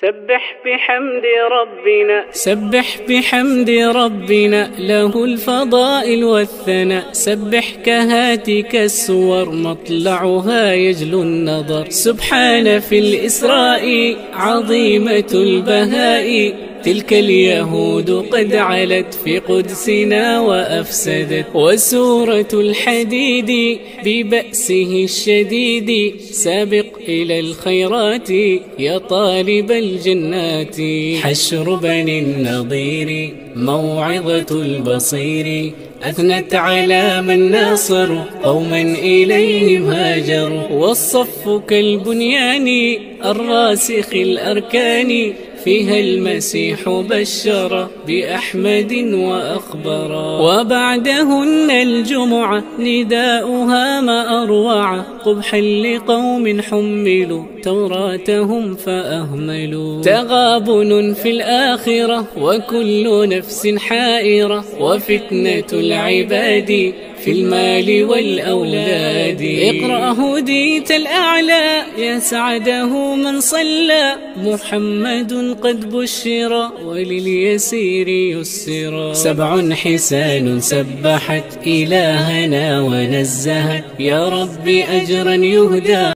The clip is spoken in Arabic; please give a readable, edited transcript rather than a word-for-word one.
سبح بحمد ربنا له الفضائل والثناء. سبح كهاتك السور مطلعها يجلو النظر. سبحان في الإسراء عظيمة البهاء. تلك اليهود قد علت في قدسنا وأفسدت. وسورة الحديد ببأسه الشديد. سابق إلى الخيرات يا طالب الجنات. حشر بني النضير موعظة البصير. أثنت على من ناصروا قوما إليهم هاجروا. والصف كالبنيان الراسخ الأركان. فيها المسيح بشر بأحمد وأخبرا. وبعدهن الجمعة نداؤها ما أروع. قبحا لقوم حملوا توراتهم فأهملوا. تغابن في الآخرة وكل نفس حائرة. وفتنة العباد في المال والأولاد. اقرأ هديت الأعلى يا سعده من صلى. محمد قد بشر ولليسير يسرا. 7 حسان سبحت إلهنا ونزهت. يا رب أجرا يهدى